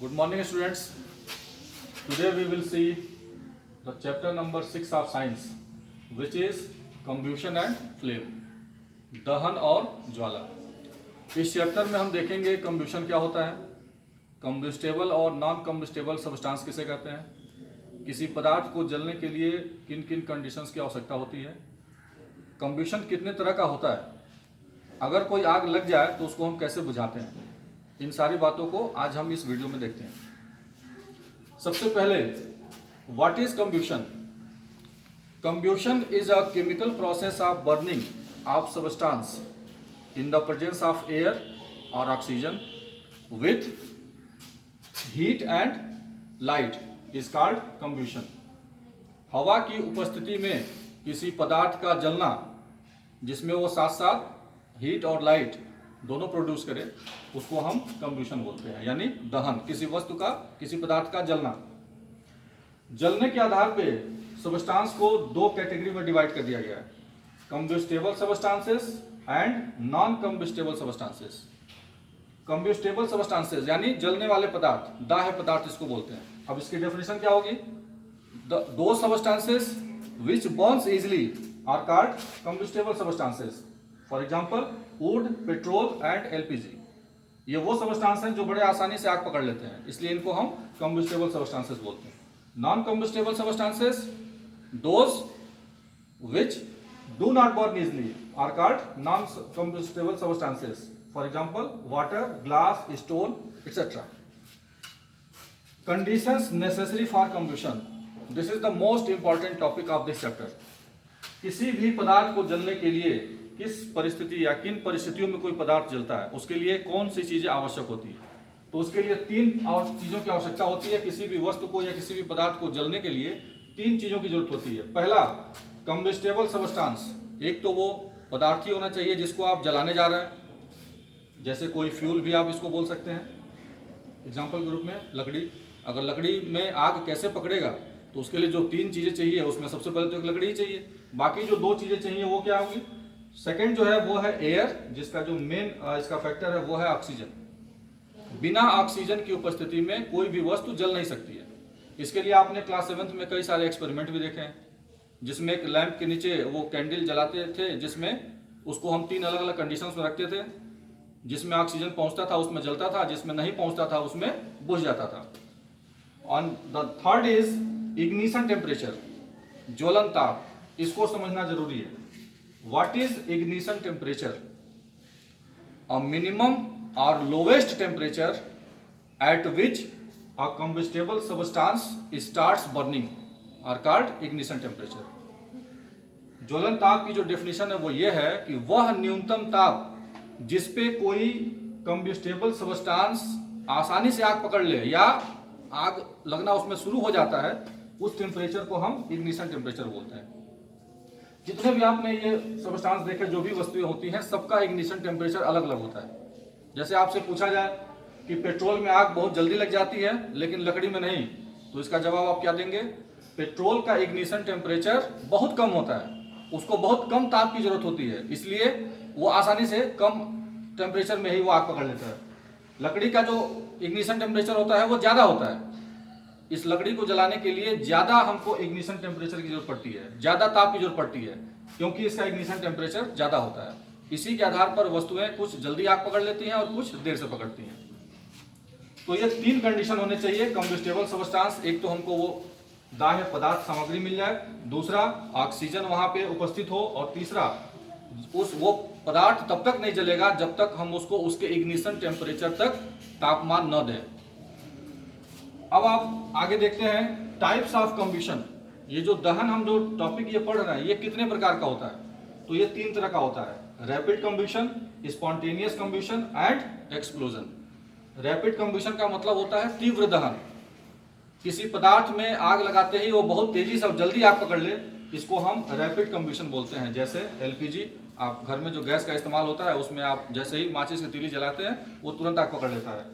Good morning, students. Today we will see the chapter number 6 of science, which is combustion and flame, दहन और ज्वाला। इस chapter में हम देखेंगे कम्ब्यूशन क्या होता है, कम्बस्टेबल और नॉन कम्बस्टेबल सब्सटेंस किसे कहते हैं, किसी पदार्थ को जलने के लिए किन किन कंडीशंस की आवश्यकता होती है, कम्ब्यूशन कितने तरह का होता है, अगर कोई आग लग जाए तो उसको हम कैसे बुझाते हैं। इन सारी बातों को आज हम इस वीडियो में देखते हैं। सबसे पहले what is combustion. Combustion is a chemical process of burning of substance in the presence of air और oxygen with heat and light is called combustion. हवा की उपस्थिति में किसी पदार्थ का जलना जिसमें वो साथ साथ हीट और लाइट दोनों प्रोड्यूस करे, उसको हम कम्ब्यूशन बोलते हैं, यानी दहन। किसी वस्तु का, किसी पदार्थ का जलना। जलने के आधार पे सब्सटेंस को दो कैटेगरी में डिवाइड कर दिया गया है, combustible substances and non combustible substances. Combustible substances यानी जलने वाले पदार्थ, दाह्य पदार्थ इसको बोलते हैं। अब इसकी डेफिनेशन क्या होगी, those substances which burns easily are called combustible substances. For example wood, petrol and LPG, ये वो सब्सटेंस हैं जो बड़े आसानी से आग पकड़ लेते हैं, इसलिए इनको हम कम्बस्टेबल सब्सटेंसेस बोलते हैं। Non combustible substances those which do not burn easily are called non combustible substances. For example water, glass, stone etcetera. Conditions necessary for combustion, this is the most important topic of this chapter. किसी भी पदार्थ को जलने के लिए किस परिस्थिति या किन परिस्थितियों में कोई पदार्थ जलता है, उसके लिए कौन सी चीजें आवश्यक होती है। तो उसके लिए तीन चीजों की आवश्यकता होती है। किसी भी वस्तु को या किसी भी पदार्थ को जलने के लिए तीन चीजों की जरूरत होती है। पहला, कम्बस्टेबल सब्सटेंस। एक तो वो पदार्थ ही होना चाहिए जिसको आप जलाने जा रहे हैं, जैसे कोई फ्यूल भी आप इसको बोल सकते हैं। एग्जाम्पल के रूप में लकड़ी, अगर लकड़ी में आग कैसे पकड़ेगा, तो उसके लिए जो तीन चीजें चाहिए उसमें सबसे पहले तो एक लकड़ी ही चाहिए। बाकी जो दो चीजें चाहिए वो क्या होंगी। सेकंड जो है वो है एयर, जिसका जो मेन इसका फैक्टर है वो है ऑक्सीजन। बिना ऑक्सीजन की उपस्थिति में कोई भी वस्तु जल नहीं सकती है। इसके लिए आपने क्लास 7th में कई सारे एक्सपेरिमेंट भी देखे हैं, जिसमें एक लैंप के नीचे वो कैंडल जलाते थे, जिसमें उसको हम तीन अलग अलग कंडीशंस में रखते थे। जिसमें ऑक्सीजन पहुंचता था उसमें जलता था, जिसमें नहीं पहुंचता था उसमें बुझ जाता था। On the third is ignition temperature, ज्वलन ताप। इसको समझना जरूरी है। What is ignition temperature? A minimum or lowest temperature at which a combustible substance starts burning are called ignition temperature. ज्वलन ताप की जो डेफिनेशन है वो ये है कि वह न्यूनतम ताप जिस पे कोई कम्बस्टेबल सब्सटेंस आसानी से आग पकड़ ले या आग लगना उसमें शुरू हो जाता है, उस टेम्परेचर को हम इग्निशन टेम्परेचर बोलते हैं। जितने भी आपने ये सब्सटेंस देखे, जो भी वस्तुएं होती हैं, सबका इग्निशन टेम्परेचर अलग अलग होता है। जैसे आपसे पूछा जाए कि पेट्रोल में आग बहुत जल्दी लग जाती है लेकिन लकड़ी में नहीं, तो इसका जवाब आप क्या देंगे। पेट्रोल का इग्निशन टेम्परेचर बहुत कम होता है, उसको बहुत कम ताप की जरूरत होती है, इसलिए वो आसानी से कम टेम्परेचर में ही वो आग पकड़ लेता है। लकड़ी का जो इग्निशन टेम्परेचर होता है वो ज्यादा होता है। इस लकड़ी को जलाने के लिए ज्यादा हमको इग्निशन टेम्परेचर की जरूरत पड़ती है, ज्यादा ताप की जरूरत पड़ती है, क्योंकि इसका इग्निशन टेम्परेचर ज्यादा होता है। इसी के आधार पर वस्तुएं कुछ जल्दी आग पकड़ लेती हैं और कुछ देर से पकड़ती हैं। तो ये तीन कंडीशन होने चाहिए कम्बस्टेबल सब्सटेंस। एक तो हमको वो दाह्य पदार्थ सामग्री मिल जाए, दूसरा ऑक्सीजन वहां पे उपस्थित हो, और तीसरा वो पदार्थ तब तक नहीं जलेगा जब तक हम उसको उसके इग्निशन टेम्परेचर तक तापमान न दें। अब आप आगे देखते हैं टाइप्स ऑफ कम्बशन। ये जो दहन हम जो टॉपिक ये पढ़ रहे हैं, ये कितने प्रकार का होता है, तो ये तीन तरह का होता है। Rapid combustion, spontaneous combustion and explosion. Rapid combustion का मतलब होता है तीव्र दहन। किसी पदार्थ में आग लगाते ही वो बहुत तेजी से जल्दी आग पकड़ ले, इसको हम रैपिड कम्बशन बोलते हैं। जैसे एलपीजी, आप घर में जो गैस का इस्तेमाल होता है उसमें आप जैसे ही माचिस की तीली जलाते हैं वो तुरंत आग पकड़ लेता है।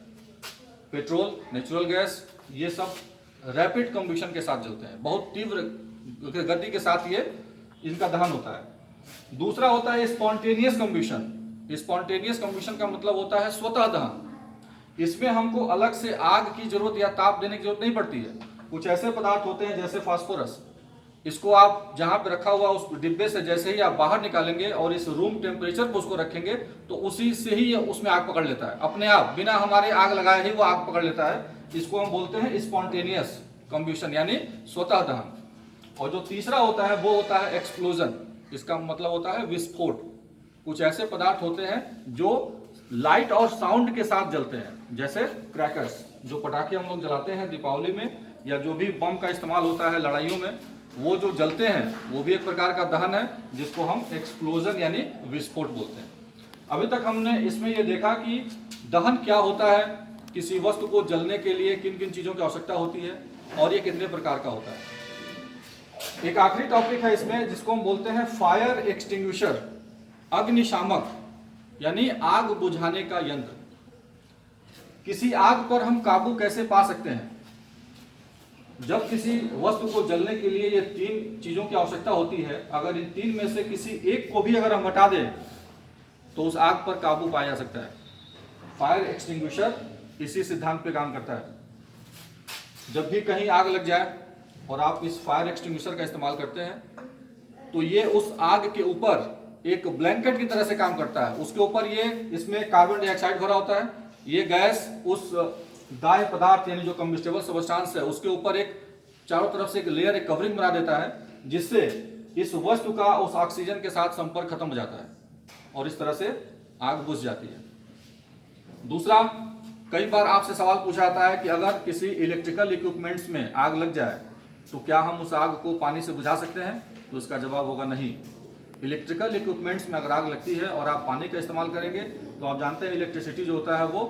पेट्रोल, नेचुरल गैस, ये सब रैपिड कम्बशन के साथ जलते हैं, बहुत तीव्र गति के साथ ये इनका दहन होता है। दूसरा होता है स्पॉन्टेनियस कम्बशन। स्पॉन्टेनियस कम्बशन का मतलब होता है स्वतः दहन। इसमें हमको अलग से आग की जरूरत या ताप देने की जरूरत नहीं पड़ती है। कुछ ऐसे पदार्थ होते हैं जैसे फास्फोरस, इसको आप जहां पे रखा हुआ उस डिब्बे से जैसे ही आप बाहर निकालेंगे और इस रूम टेम्परेचर पर उसको रखेंगे तो उसी से ही उसमें आग पकड़ लेता है, अपने आप बिना हमारे आग लगाए ही वो आग पकड़ लेता है। इसको हम बोलते हैं स्पॉन्टेनियस कंबशन यानी स्वतः दहन। और जो तीसरा होता है वो होता है एक्सप्लोजन, इसका मतलब होता है विस्फोट। कुछ ऐसे पदार्थ होते हैं जो लाइट और साउंड के साथ जलते हैं, जैसे क्रैकर्स, जो पटाखे हम लोग जलाते हैं दीपावली में, या जो भी बम का इस्तेमाल होता है लड़ाइयों में, वो जो जलते हैं वो भी एक प्रकार का दहन है, जिसको हम एक्सप्लोजन यानी विस्फोट बोलते हैं। अभी तक हमने इसमें ये देखा कि दहन क्या होता है, किसी वस्तु को जलने के लिए किन किन चीजों की आवश्यकता होती है और ये कितने प्रकार का होता है। एक आखिरी टॉपिक है इसमें जिसको हम बोलते हैं फायर एक्सटिंग्विशर, अग्निशामक यानी आग बुझाने का यंत्र। किसी आग पर हम काबू कैसे पा सकते हैं? जब किसी वस्तु को जलने के लिए ये 3 चीजों की आवश्यकता होती है, अगर इन 3 में से किसी एक को भी अगर हम हटा दें तो उस आग पर काबू पाया जा सकता है। फायर एक्सटिंग्विशर इसी सिद्धांत पे काम करता है। जब भी कहीं आग लग जाए और आप इस फायर एक्सटिंग्विशर का इस्तेमाल करते हैं तो ये उस आग के ऊपर एक ब्लैंकेट की तरह से काम करता है। उसके ऊपर ये इसमें कार्बन डाइऑक्साइड भरा होता है, ये गैस उस दाह्य पदार्थ यानी जो कम्बस्टेबल सब्सटेंस है उसके ऊपर एक चारों तरफ से एक लेयर, एक कवरिंग बना देता है, जिससे इस वस्तु का उस ऑक्सीजन के साथ संपर्क खत्म हो जाता है और इस तरह से आग बुझ जाती है। दूसरा, कई बार आपसे सवाल पूछा जाता है कि अगर किसी इलेक्ट्रिकल इक्विपमेंट्स में आग लग जाए तो क्या हम उस आग को पानी से बुझा सकते हैं? तो इसका जवाब होगा नहीं। इलेक्ट्रिकल इक्विपमेंट्स में अगर आग लगती है और आप पानी का इस्तेमाल करेंगे तो आप जानते हैं इलेक्ट्रिसिटी जो होता है वो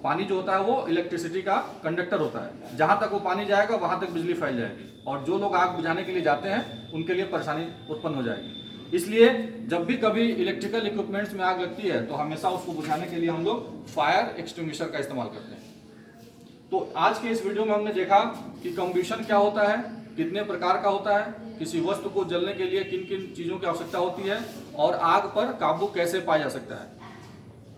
पानी जो होता है वो इलेक्ट्रिसिटी का कंडक्टर होता है। जहां तक वो पानी जाएगा वहां तक बिजली फैल जाएगी और जो लोग आग बुझाने के लिए जाते हैं उनके लिए परेशानी उत्पन्न हो जाएगी। इसलिए जब भी कभी इलेक्ट्रिकल इक्विपमेंट्स में आग लगती है तो हमेशा उसको बुझाने के लिए हम लोग फायर एक्सटिंग्विशर का इस्तेमाल करते हैं। तो आज के इस वीडियो में हमने देखा कि कंबशन क्या होता है, कितने प्रकार का होता है, किसी वस्तु को जलने के लिए किन किन चीजों की आवश्यकता होती है और आग पर काबू कैसे पाया जा सकता है।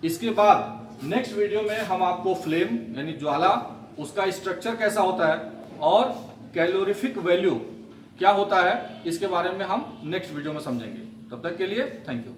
इसके बाद नेक्स्ट वीडियो में हम आपको फ्लेम यानी ज्वाला, उसका स्ट्रक्चर कैसा होता है और कैलोरीफिक वैल्यू क्या होता है, इसके बारे में हम नेक्स्ट वीडियो में समझेंगे। तब तक के लिए थैंक यू।